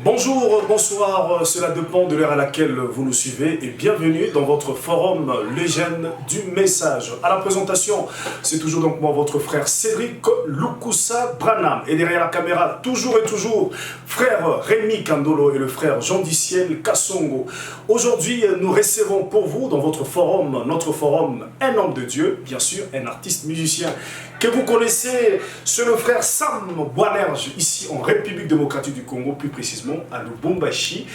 Bonjour, bonsoir, cela dépend de l'heure à laquelle vous nous suivez et bienvenue dans votre forum Légende du message. À la présentation, c'est toujours donc moi, votre frère Cédric Lukusa Branham. Et derrière la caméra, toujours et toujours, frère Rémi Kandolo et le frère Jean Diciel Kassongo. Aujourd'hui, nous recevons pour vous dans votre forum, notre forum, un homme de Dieu, bien sûr, un artiste musicien que vous connaissez, c'est le frère Sam Boanerge, ici en République démocratique du Congo, plus précisément à Lubumbashi.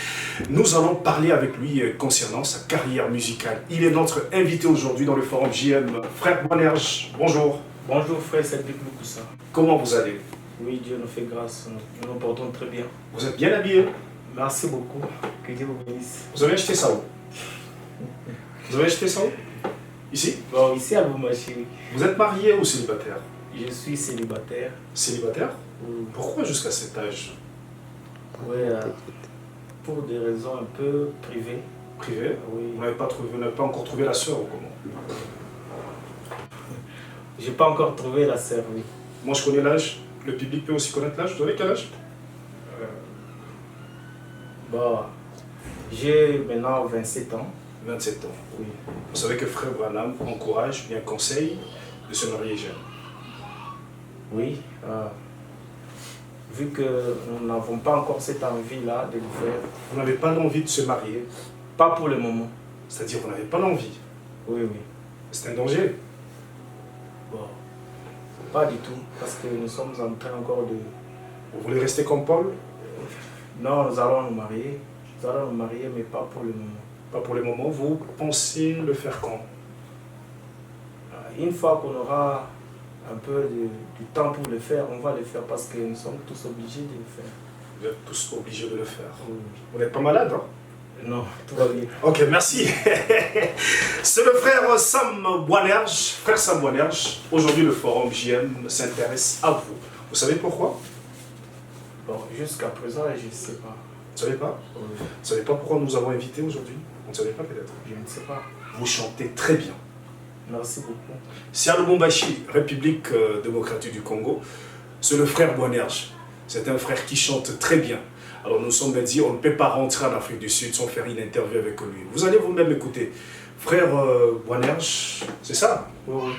Nous allons parler avec lui concernant sa carrière musicale. Il est notre invité aujourd'hui dans le forum JM. Frère Boanerge, bonjour. Bonjour frère Cédric Lukusa. Comment vous allez? Oui, Dieu nous fait grâce, nous nous portons très bien. Vous êtes bien habillé? Merci beaucoup, que Dieu vous bénisse. Vous avez acheté ça où? Vous avez acheté ça où? Ici? Bon, ici à Lubumbashi. Vous êtes marié ou célibataire? Je suis célibataire. Célibataire? Oui. Pourquoi jusqu'à cet âge? Oui, pour des raisons un peu privées. Privé? Oui. Vous n'avez pas encore trouvé la sœur ou comment? J'ai pas encore trouvé la sœur, oui. Moi je connais l'âge, le public peut aussi connaître l'âge. Vous avez quel âge? Bon, j'ai maintenant 27 ans. 27 ans. Oui. Vous savez que frère Branham encourage, bien conseille de se marier jeune. Oui. Vu que nous n'avons pas encore cette envie-là de le faire. Vous n'avez pas l'envie de se marier, Pas pour le moment. c'est-à-dire vous n'avez pas l'envie. Oui, oui. C'est un danger. Bon, pas du tout, parce que nous sommes en train encore de... Vous voulez rester comme Paul? Non, nous allons nous marier. Nous allons nous marier, mais pas pour le moment. Pas pour le moment. Vous pensez le faire quand? Une fois qu'on aura un peu du temps pour le faire, on va le faire parce que nous sommes tous obligés de le faire. Vous êtes tous obligés de le faire. Oui. Vous n'êtes pas malade, hein? Non, tout va bien. Ok, merci. C'est le frère Sam Boanerge. Frère Sam Boanerge, aujourd'hui le forum JM s'intéresse à vous. Vous savez pourquoi? Bon, jusqu'à présent, je ne sais pas. Vous ne savez pas? Oui. Vous ne savez pas pourquoi nous avons invité aujourd'hui? Vous ne savez pas peut-être? Je ne sais pas. Vous chantez très bien. Merci beaucoup. C'est à Lubumbashi, République démocratique du Congo. C'est le frère Boanerge. C'est un frère qui chante très bien. Alors nous sommes dit, on ne peut pas rentrer en Afrique du Sud sans faire une interview avec lui. Vous allez vous-même écouter. Frère Boanerge, c'est ça? Oui, oui.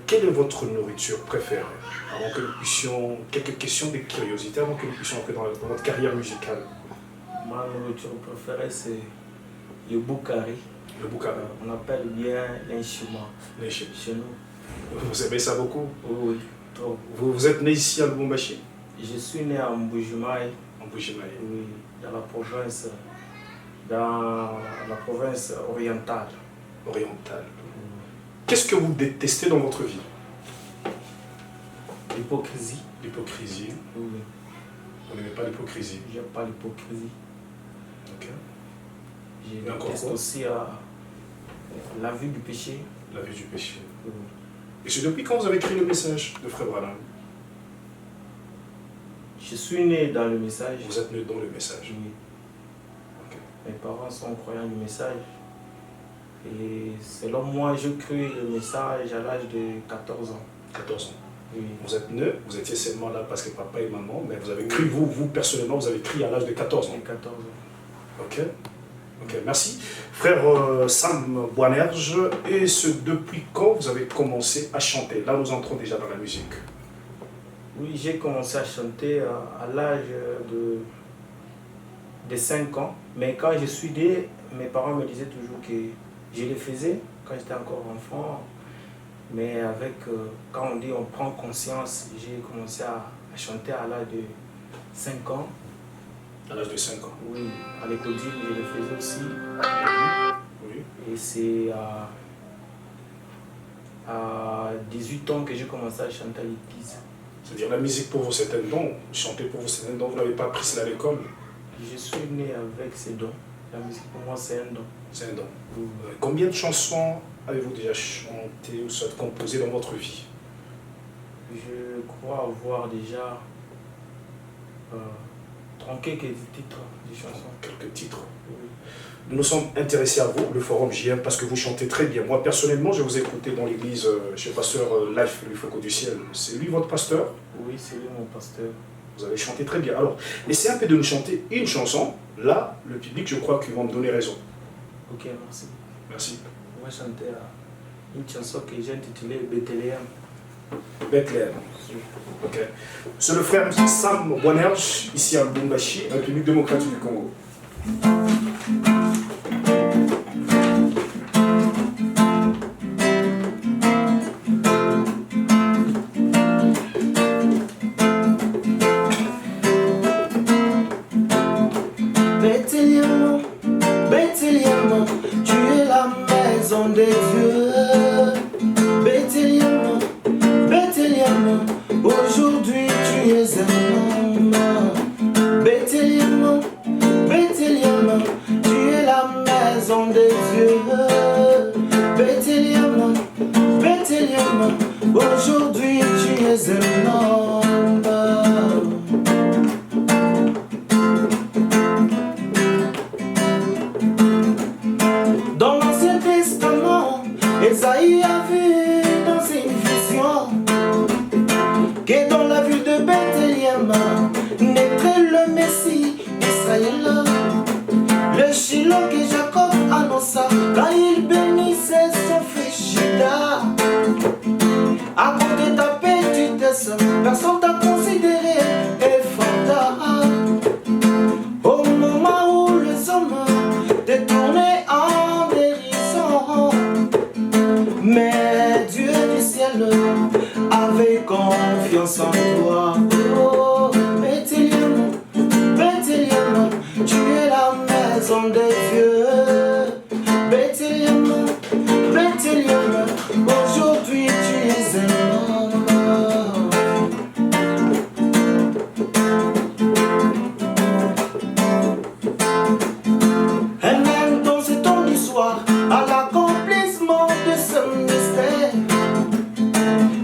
Quelle est votre nourriture préférée? Avant que nous puissions, quelques questions de curiosité, avant que nous puissions entrer dans votre carrière musicale. Ma nourriture préférée, c'est le boukari. Le boukari. On appelle bien l'inchima Les chips. chez nous. Vous aimez ça beaucoup? Oui, oui, trop. Vous êtes né ici à Lubumbashi? Je suis né à Mbujimaï, En Bujimaï. oui, dans la province orientale. Orientale. Qu'est-ce que vous détestez dans votre vie? L'hypocrisie. L'hypocrisie. Oui, oui. Vous n'aimez pas l'hypocrisie? J'aime pas l'hypocrisie. Ok. Je Et encore déteste quoi? aussi la vue du péché. La vie du péché. Oui. Et c'est depuis quand vous avez écrit le message de Frère Branham? Je suis né dans le message. Vous êtes né dans le message. Oui. Ok. Mes parents sont croyants du message. Et selon moi, je cru le message à l'âge de 14 ans. 14 ans. Oui. Vous êtes né, vous étiez seulement là parce que papa et maman, mais vous avez cru, vous personnellement, vous avez cru à l'âge de 14 ans. J'ai 14 ans. Ok. Ok, merci. Frère Sam Boanerge, et depuis quand vous avez commencé à chanter? Là, nous entrons déjà dans la musique. Oui, j'ai commencé à chanter à l'âge de 5 ans. Mais quand je suis né, mes parents me disaient toujours que je le faisais quand j'étais encore enfant. Mais avec, quand on dit on prend conscience, j'ai commencé à chanter à l'âge de 5 ans. À l'âge de 5 ans. Oui, à l'école, je le faisais aussi. Oui. Et c'est à 18 ans que j'ai commencé à chanter à l'église. C'est-à-dire la musique pour vous c'est un don, chanter pour vous c'est un don, vous n'avez pas appris ça à l'école? Je suis né avec ces dons. La musique pour moi c'est un don. C'est un don. Oui. Combien de chansons avez-vous déjà chanté ou soit composé dans votre vie? Je crois avoir déjà quelques titres de chansons. Quelques titres. Oui. Nous nous sommes intéressés à vous, le forum JM, parce que vous chantez très bien. Moi, personnellement, je vous ai écouté dans l'église chez pasteur Life, le Foucault du Ciel. C'est lui votre pasteur? Oui, c'est lui mon pasteur. Vous avez chanté très bien. Alors, essayez un peu de nous chanter une chanson. Là, le public, je crois qu'ils vont me donner raison. Ok, merci. Merci. On va chanter une chanson que j'ai intitulée Bethléem. Bethléem. Ok. C'est le frère Sam Boanerge, ici à Lubumbashi, République démocratique du Congo. Bethléem, Bethléem, tu es la maison des dieux. Bethléem, Bethléem, aujourd'hui tu es un homme. Bethléem, Bethléem, tu es la maison des dieux. Bethléem, Bethléem, aujourd'hui tu es un homme. Dans l'Ancien Testament, Esaïe a vu dans une vision que dans la ville de Bethléem naîtrait le Messie d'Israël. Le Shiloh que Jacob annonça quand il bénissait son fils Judas. À cause de ta petitesse, personne t'a considéré effrayant. Au moment où les hommes te tournaient en dérision, mais Dieu du ciel avait confiance en toi. Oh, Bethléem, Bethléem, tu es la maison des dieux. Bethléem, Bethléem, aujourd'hui tu es un homme. Et même dans cette ton histoire, à l'accomplissement de ce mystère,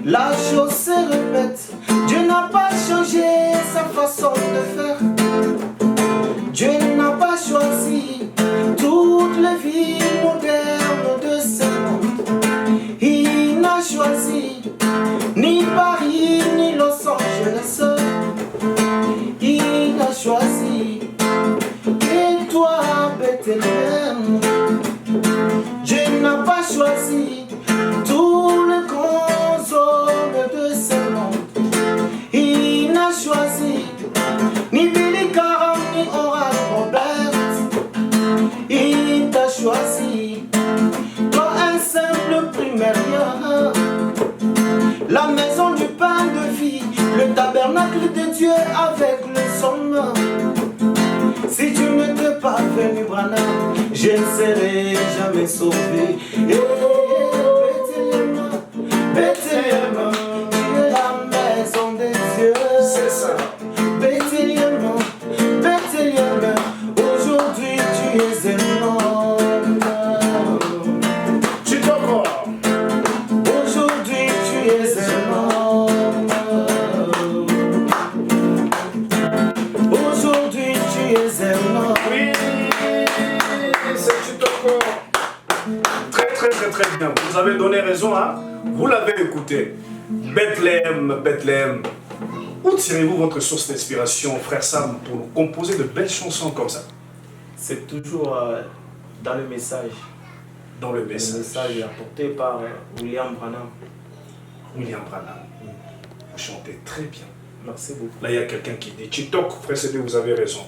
la chose se répète. Dieu n'a pas changé sa façon de faire. Dieu n'a pas choisi toutes les villes modernes de ce monde. Il n'a choisi ni Paris ni Los Angeles. Il a choisi et toi, Bethléem. Dieu n'a pas choisi tous les grands hommes de ce monde. Il n'a choisi ni Billy Graham ni Oral Robert. Il t'a choisi, toi un simple primaire. La maison du pain de vie, le tabernacle de Dieu avec les hommes. Si tu ne t'es pas venu, Branham, je ne serai jamais sauvé. Bethléem, Bethléem, tu es la maison des dieux. C'est ça. Bethléem, Bethléem, aujourd'hui tu es un homme. Tu t'en crois. Aujourd'hui tu es un homme. Aujourd'hui tu es un homme. Oui, c'est tu t'en crois. Très, très, très, très bien. Vous avez donné raison, hein? Vous l'avez écouté. Bethléem, Bethléem. Où tirez-vous votre source d'inspiration, frère Sam, pour nous composer de belles chansons comme ça? C'est toujours dans le message. Dans le Le message. message apporté par William Branham. William Branham. Vous chantez très bien. Merci beaucoup. Là, il y a quelqu'un qui dit TikTok, frère CD, vous avez raison.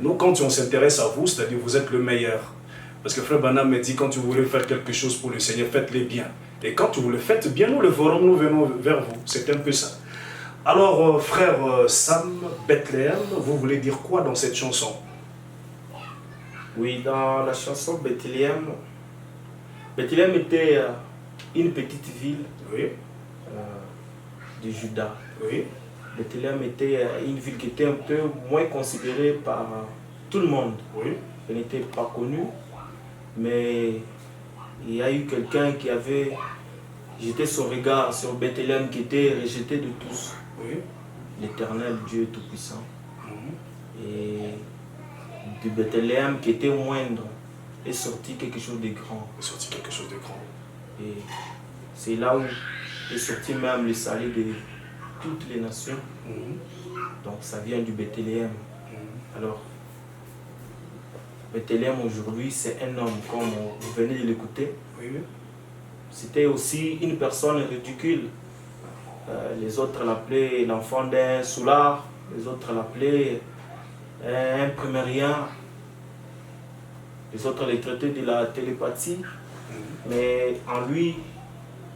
Nous, quand on s'intéresse à vous, c'est-à-dire vous êtes le meilleur. Parce que frère Branham me dit, quand vous voulez faire quelque chose pour le Seigneur, faites-le bien. Et quand vous le faites bien, nous le ferons, nous venons vers vous. C'est un peu ça. Alors, frère Sam, Bethléem, vous voulez dire quoi dans cette chanson? Oui, dans la chanson Bethléem, Bethléem était une petite ville Oui, du Juda. oui, Bethléem était une ville qui était un peu moins considérée par tout le monde. oui, Elle n'était pas connue, mais il y a eu quelqu'un qui avait jeté son regard sur Bethléem qui était rejeté de tous. oui. L'Éternel Dieu Tout-Puissant. Mhm. Et de Bethléem qui était moindre est sorti quelque chose de grand. Il est sorti quelque chose de grand. Et c'est là où est sorti même le salut toutes les nations. Donc ça vient du Bethléem. Alors, Bethléem aujourd'hui, c'est un homme, comme vous venez de l'écouter. C'était aussi une personne ridicule. Les autres l'appelaient l'enfant d'un soulard, les autres l'appelaient un primérien, les autres les traitaient de la télépathie. Mais en lui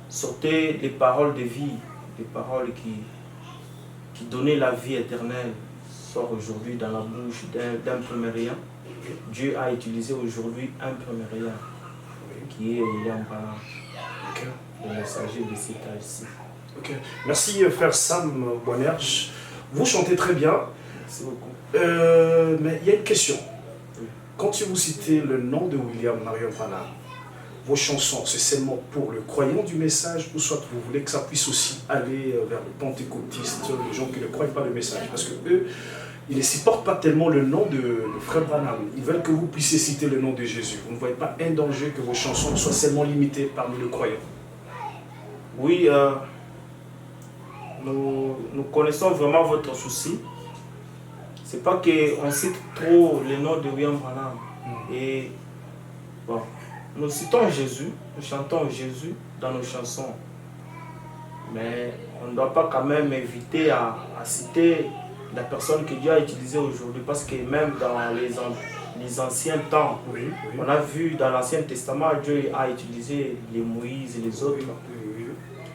sortaient des paroles de vie, des paroles qui donnaient la vie éternelle, sort aujourd'hui dans la bouche d'un primérien. Dieu a utilisé aujourd'hui un primérien, qui est William Branham, le messager de cet âge-ci. Merci frère Sam Boanerges. Vous chantez très bien. Merci beaucoup. Mais il y a une question. Quand vous citez le nom de William Marion Branham, vos chansons, c'est seulement pour le croyant du message ou soit vous voulez que ça puisse aussi aller vers les pentecôtistes, les gens qui ne croient pas le message? Parce que eux, ils ne supportent pas tellement le nom de frère Branham. Ils veulent que vous puissiez citer le nom de Jésus. Vous ne voyez pas un danger que vos chansons soient seulement limitées parmi les croyants? Oui, nous connaissons vraiment votre souci. C'est pas qu'on cite trop le nom de William Branham. Et bon, nous citons Jésus, nous chantons Jésus dans nos chansons. Mais on ne doit pas quand même éviter à citer la personne que Dieu a utilisée aujourd'hui. Parce que même dans les anciens temps, on a vu dans l'Ancien Testament, Dieu a utilisé les Moïse et les autres.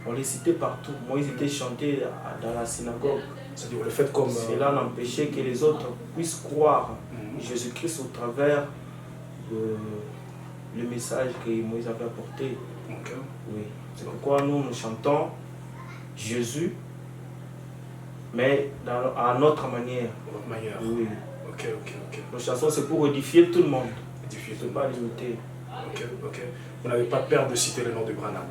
On les citait partout. Moïse était chanté dans la synagogue. C'est-à-dire le fait comme... Cela n'empêchait que les autres puissent croire Jésus-Christ au travers le message que Moïse avait apporté. Oui. C'est pourquoi nous chantons Jésus, mais à notre manière. Oui. Nos chansons, c'est pour édifier tout le monde. Édifier tout le monde. Pas limiter. Vous n'avez pas peur de citer le nom de Branham?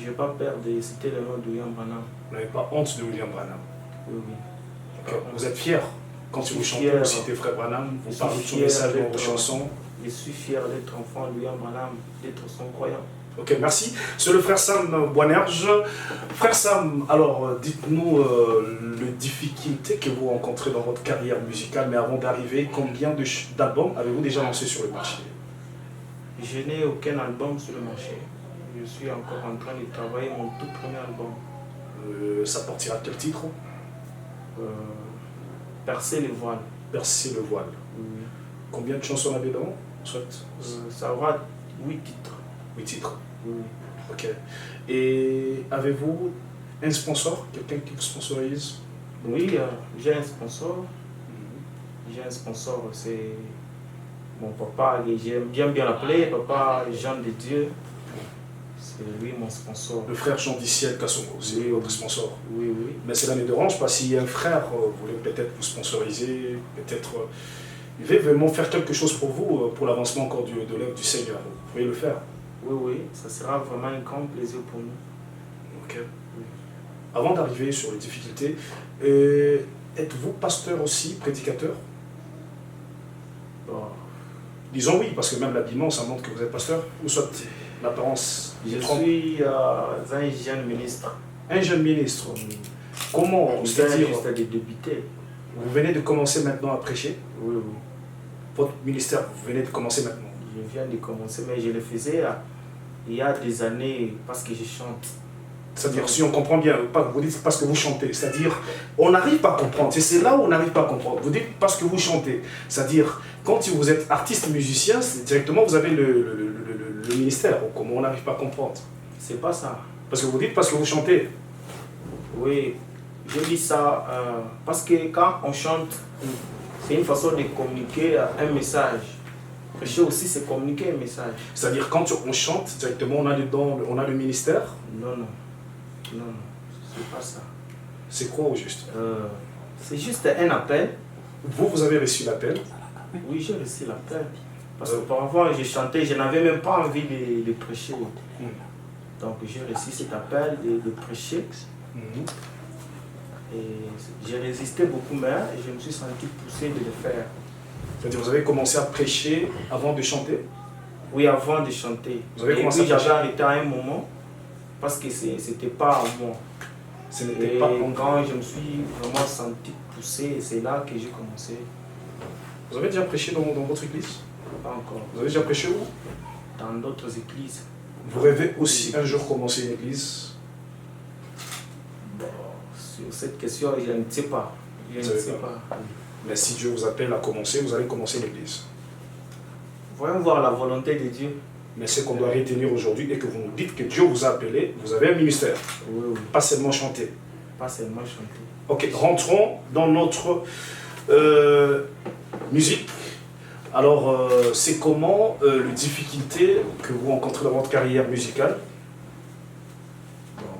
Je n'ai pas peur de citer le nom de William Branham. Vous n'avez pas honte de William Branham? Oui. Vous êtes fier quand vous chantez, vous citez frère Branham, vous parlez de son message dans vos chansons? Je suis fier d'être enfant de William Branham, d'être son croyant. Merci. C'est le frère Sam Boanerges. Frère Sam, alors dites-nous les difficultés que vous rencontrez dans votre carrière musicale, mais avant d'arriver, combien d'albums avez-vous déjà lancé sur le marché? Je n'ai aucun album sur le marché. Je suis encore en train de travailler mon tout premier album. Ça partira quel titre? Percer le voile. Percer le voile. Combien de chansons avez-vous dedans? Ça aura 8 titres. 8 titres. Oui. Et avez-vous un sponsor? Quelqu'un qui vous sponsorise? Oui, j'ai un sponsor. J'ai un sponsor, c'est mon papa, j'aime bien l'appeler, papa Jean de Dieu. C'est lui mon sponsor. Le frère Jean Diciel Kassongo, c'est votre sponsor. Oui. Mais cela ne dérange pas si un frère voulait peut-être vous sponsoriser, peut-être il veut vraiment faire quelque chose pour vous, pour l'avancement encore de l'œuvre du Seigneur. Vous pouvez le faire? Oui, ça sera vraiment un grand plaisir pour nous. Avant d'arriver sur les difficultés, êtes-vous pasteur aussi, prédicateur? Disons oui, parce que même l'habillement, ça montre que vous êtes pasteur, ou soit l'apparence. Je suis un jeune ministre. Un jeune ministre? Comment? C'est-à-dire, juste de débuter. Vous venez de commencer maintenant à prêcher? Oui. Votre ministère, vous venez de commencer maintenant? Je viens de commencer, mais je le faisais il y a des années parce que je chante. C'est-à-dire, si on comprend bien, vous dites parce que vous chantez, c'est-à-dire, on n'arrive pas à comprendre, c'est là où on n'arrive pas à comprendre. Vous dites parce que vous chantez, c'est-à-dire, quand vous êtes artiste musicien, directement vous avez le ministère, comment on n'arrive pas à comprendre? C'est pas ça. Parce que vous dites parce que vous chantez? Oui, je dis ça parce que quand on chante, c'est une façon de communiquer un message. Prêcher aussi, c'est communiquer un message. C'est-à-dire, quand on chante, directement, on a le don, on a le ministère? Non, c'est pas ça. C'est quoi au juste? C'est juste un appel. Vous avez reçu l'appel? Oui, j'ai reçu l'appel. Parce qu'auparavant, je chantais, je n'avais même pas envie de prêcher. Donc, j'ai reçu cet appel de prêcher. Et j'ai résisté beaucoup, mais je me suis senti poussé de le faire. C'est-à-dire, vous avez commencé à prêcher avant de chanter? Oui, avant de chanter. Vous avez et commencé puis j'avais arrêté à un moment parce que c'était pas à moi. Ce n'était Et pas quand je me suis vraiment senti poussé, c'est là que j'ai commencé. Vous avez déjà prêché dans votre église? Pas encore. Vous avez déjà prêché où? Dans d'autres églises. Vous rêvez aussi un jour commencer une église? Bon, sur cette question, je ne sais pas. Je ne sais pas. Mais si Dieu vous appelle à commencer, vous allez commencer l'église. Voyons voir la volonté de Dieu. Mais ce qu'on doit retenir aujourd'hui est que vous nous dites que Dieu vous a appelé, vous avez un ministère. Oui, oui. Pas seulement chanter. Pas seulement chanter. Ok, rentrons dans notre musique. Alors, c'est comment les difficultés que vous rencontrez dans votre carrière musicale? Bon.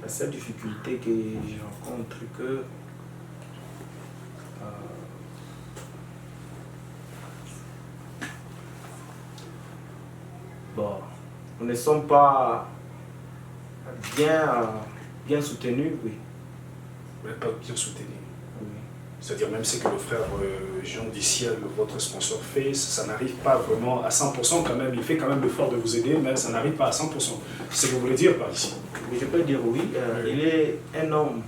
La seule difficulté que je rencontre, que bon, nous ne sommes pas bien soutenus, oui. Vous n'êtes pas bien soutenu. Oui. C'est-à-dire même ce que le frère Jean Diciel, votre sponsor, fait, ça n'arrive pas vraiment à 100% quand même. Il fait quand même l'effort de vous aider, mais ça n'arrive pas à 100%. C'est ce que vous voulez dire par ici? Mais je peux dire oui, Oui. il est un homme,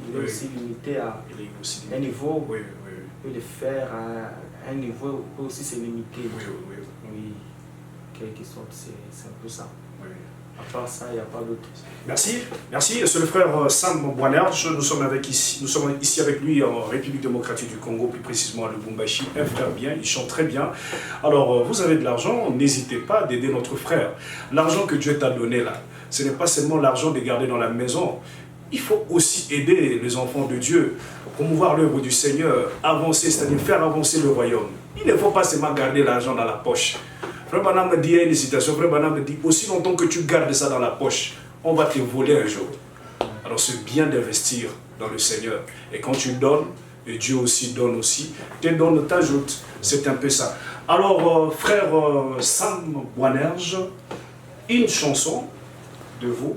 il est Oui. aussi limité à Il est aussi un niveau, oui, oui, il peut le faire à un niveau, il peut aussi se limiter. oui, oui, oui. Oui, quelque sorte, c'est un peu ça. Oui. À part ça, il n'y a pas d'autre. Merci, merci. C'est le frère Sam Boinerge. Nous sommes ici avec lui en République démocratique du Congo, plus précisément à Lubumbashi. Un frère bien, il chante très bien. Alors, vous avez de l'argent, n'hésitez pas d'aider notre frère. L'argent que Dieu t'a donné là, ce n'est pas seulement l'argent de garder dans la maison. Il faut aussi aider les enfants de Dieu, promouvoir l'œuvre du Seigneur, avancer, c'est-à-dire faire avancer le royaume. Il ne faut pas seulement garder l'argent dans la poche. Frère Bana me dit, il y a une citation, Frère Bana me dit, aussi longtemps que tu gardes ça dans la poche, on va te voler un jour. Alors c'est bien d'investir dans le Seigneur. Et quand tu donnes, et Dieu aussi donne aussi, te donne, t'ajoute. C'est un peu ça. Alors, frère Sam Boinerge, une chanson de vous.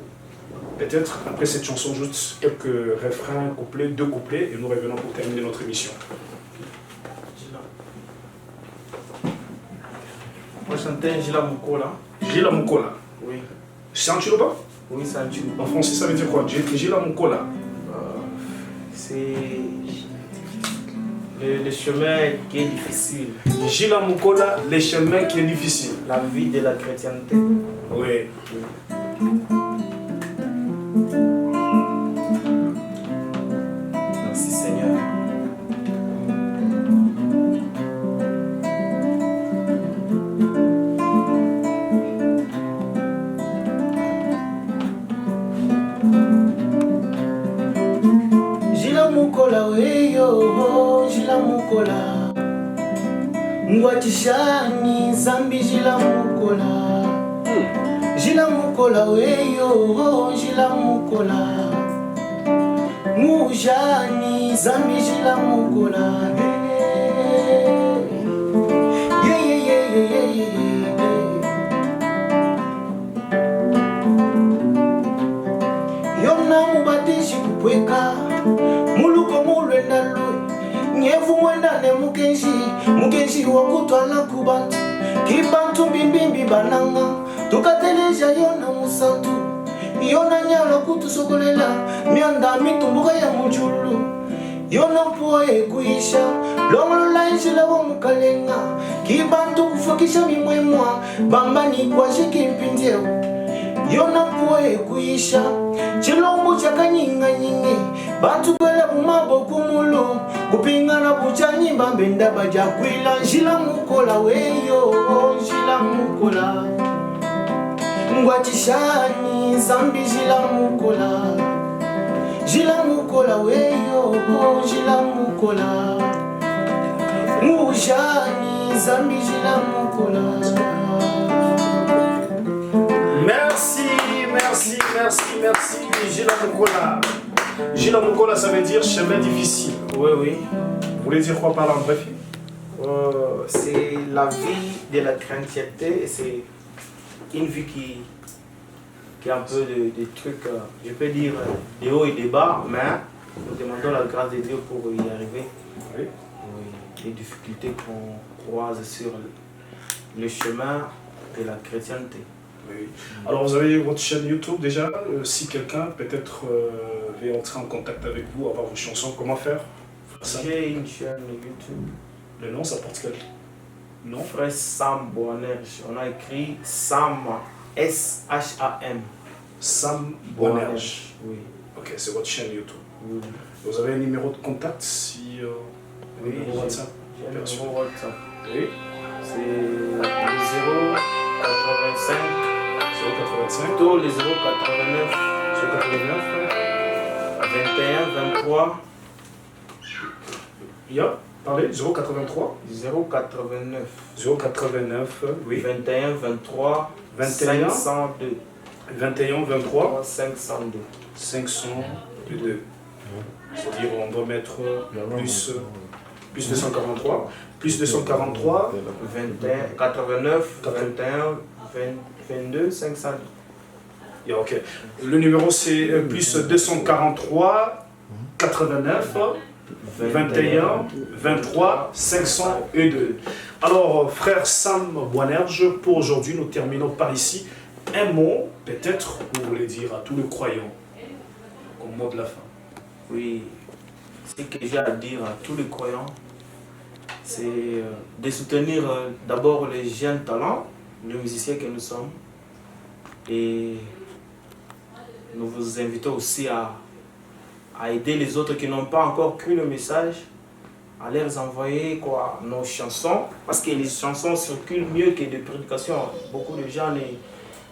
Peut-être après cette chanson, juste quelques refrains, couplets, 2 couplets, et nous revenons pour terminer notre émission. Moi, je chantais Gila Mukola. Gila Mukola. Oui. C'est un Chiloba? Oui, c'est un tube. En français, ça veut dire quoi? Gila Mukola. C'est le chemin qui est difficile. Gila Mukola, les chemins qui est difficile. La vie de la chrétienté. Oui. Merci Seigneur. Gila Mukola weyo, Gila Mukola. Ngwatishani zambi Gila Mukola. Gila Mukola weyo, Gila Mukola. Mujani zambi Gila Mukola. Yeah, yeah, yeah, yeah, yeah, yeah. Yomna mubatishi kupweka muluko mulwenda lwe nyevu mwendane mukenji wakutwala kubantu kibantu mbimbimbi bananga tukateleja yona musantu yona nyala kutusokolela myanda mitumbuka ya mujulu yona mpuwa ekuisha longolola njila wa mukalenga kibantu kufakisha mimwemwa bambani kwaje kimpindyeo yona mpuwa ekuisha chilombo chakanyinganyinge bantu kwela bumaboku mulo kupingana bucha nyimba mbenda baja kwila Gila Mukola weyo, Gila Mukola. Ngwatishani zambi Gila Mukola. Gila Mukola weyo, Gila Mukola. Mujani zambi Gila Mukola. Merci, merci, merci, merci, Gila Mukola. Gila Mukola, ça veut dire chemin difficile. Oui, oui. Vous voulez dire quoi par là en bref? C'est la vie de la chrétienté et c'est une vie qui a un peu de trucs, je peux dire, des hauts et des bas, mais nous demandons la grâce de Dieu pour y arriver. Oui. Oui, les difficultés qu'on croise sur le chemin de la chrétienté. Oui. Alors, vous avez votre chaîne YouTube déjà. Si quelqu'un peut-être veut entrer en contact avec vous, avoir vos chansons, comment faire? J'ai une chaîne YouTube. Le nom, ça porte quel nom? Frère Sam Boanerge. On a écrit Sam, S-H-A-M. Sam Boanerge. Oui. Ok, c'est votre chaîne YouTube. Oui. Vous avez un numéro de contact si un Oui, numéro WhatsApp? J'ai un numéro WhatsApp. Oui. C'est le 085. 085. Plutôt le 089. 089. 21 23. Yeah, parlez, 083. 089. 089, oui. 21 23. 21. 502. 21, 23. 502. 502. C'est-à-dire on doit mettre plus 243. Plus 243. 21, 89, 21, 22, 502. Yeah, ok. Le numéro c'est plus 243 89 21 23 502. Alors, frère Sam Boanerge, pour aujourd'hui, nous terminons par ici. Un mot, peut-être, vous voulez dire à tous les croyants, comme mot de la fin. Oui, ce que j'ai à dire à tous les croyants, c'est de soutenir d'abord les jeunes talents, les musiciens que nous sommes. Et nous vous invitons aussi à aider les autres qui n'ont pas encore cru le message, à leur envoyer nos chansons, parce que les chansons circulent mieux que des prédications. Beaucoup de gens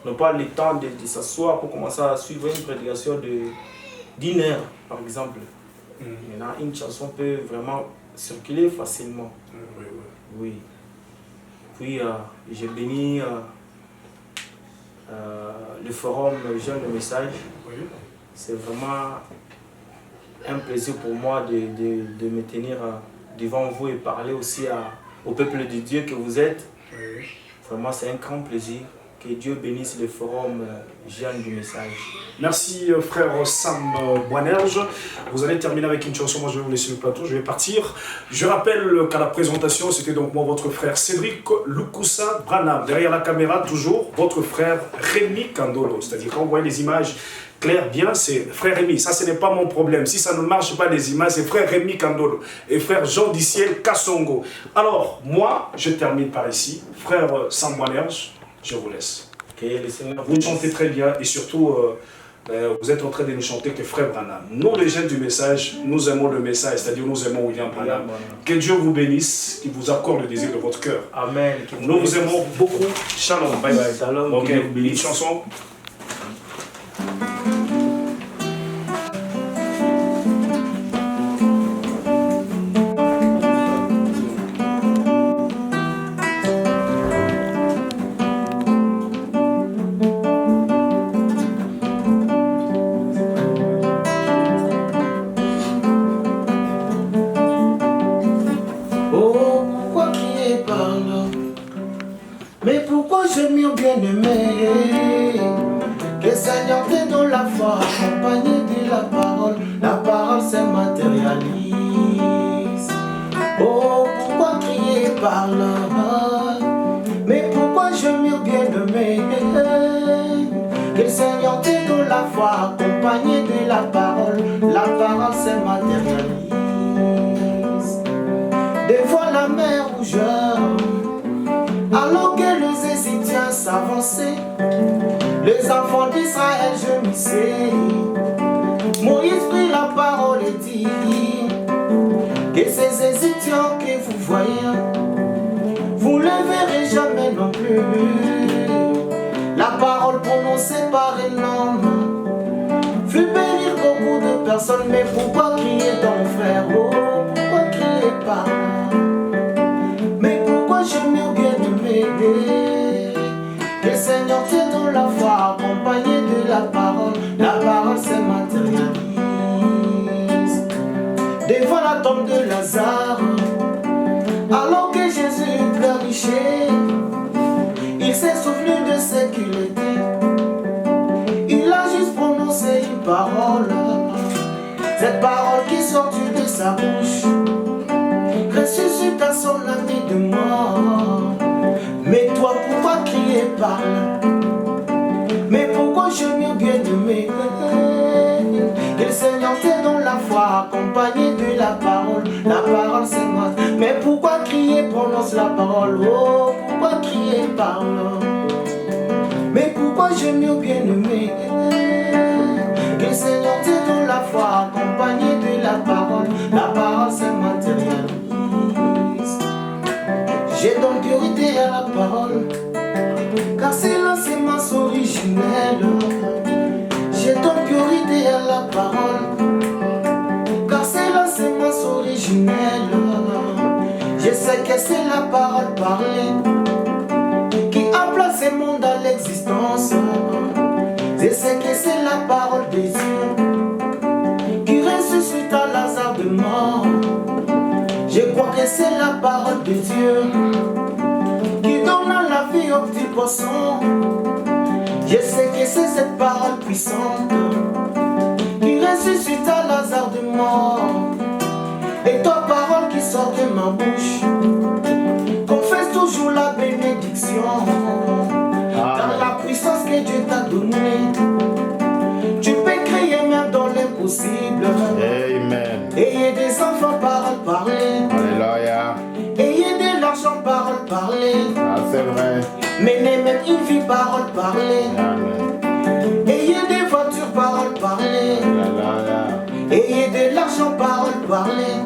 n'ont pas le temps de s'asseoir pour commencer à suivre une prédication d'une heure, par exemple. Maintenant, une chanson peut vraiment circuler facilement. Oui, oui. Oui. Puis, j'ai béni le forum Jeune le Message. Oui. C'est vraiment un plaisir pour moi de me tenir devant vous et parler aussi au peuple de Dieu que vous êtes. Oui. Vraiment, c'est un grand plaisir. Que Dieu bénisse le forum Jeune du Message. Merci frère Sam Boanerge. Vous allez terminer avec une chanson, moi je vais vous laisser le plateau, je vais partir. Je rappelle qu'à la présentation, c'était donc moi, votre frère Cédric Lukusa Branham. Derrière la caméra, toujours votre frère Rémi Kandolo. C'est-à-dire quand vous voyez les images claires, bien, c'est frère Rémi. Ça, ce n'est pas mon problème. Si ça ne marche pas les images, c'est frère Rémi Kandolo et frère Jean Diciel Kassongo. Alors, moi, je termine par ici. Frère Sam Boanerge, je vous laisse. Vous chantez très bien et surtout, vous êtes en train de nous chanter que frère Branham. Nous, les jeunes du message, nous aimons le message, c'est-à-dire nous aimons William Branham. Que Dieu vous bénisse, qu'il vous accorde le désir de votre cœur. Amen. Nous vous aimons beaucoup. Shalom. Bye bye. Shalom. Ok, une chanson. Bien-aimé, que Seigneur te donne la foi, accompagné de la parole se matérialise. Oh, pourquoi crier par là? Mais pourquoi gemir, bien-aimé? Que le Seigneur te donne la foi, accompagné de la parole se matérialise. Devant la mer rougeur, alors que les Égyptiens s'avançaient, les enfants d'Israël gemissaient. Moïse prit la parole et dit que ces Égyptiens que vous voyez, vous ne les verrez jamais non plus. La parole prononcée par un homme fut bénir beaucoup de personnes. Mais pourquoi crier ton frère? Oh, pourquoi crier par là? Mais pourquoi gemir, bien-aimé? Que le Seigneur te donne la foi, accompagné de la parole se matérialise. Devant la tombe de Lazare, alors que Jésus pleurnichait, il s'est souvenu de ce qu'il était. Il a juste prononcé une parole, cette parole qui sortit de sa bouche ressuscite à son ami de mort. Mais toi, pourquoi crier par là? la parole c'est moi. Mais pourquoi crier, prononce la parole, oh, pourquoi crier, parle. Mais pourquoi je mieux bien aimé, que le Seigneur te donne la foi, accompagné de la parole c'est matérialise. J'ai donc priorité à la parole, car c'est l'enseignement originel. J'ai donc priorité à la parole, car c'est l'enseignement originel. Je sais que c'est la parole parlée qui a placé le monde à l'existence. Je sais que c'est la parole de Dieu qui ressuscite à Lazare de mort. Je crois que c'est la parole de Dieu qui donne la vie au petit poisson. Je sais que c'est cette parole puissante qui ressuscite à Lazare de mort. Et ta parole qui sort de ma bouche confesse toujours la bénédiction. Dans la puissance que Dieu t'a donnée, tu peux créer même dans l'impossible. Amen. Ayez des enfants, parole parler. Alléluia. Ayez de l'argent, parole parler. Ah, c'est vrai. Menez même une vie, parole parler. Amen. Ayez des voitures, parole parler. Alléluia. Ayez de l'argent, parole parler.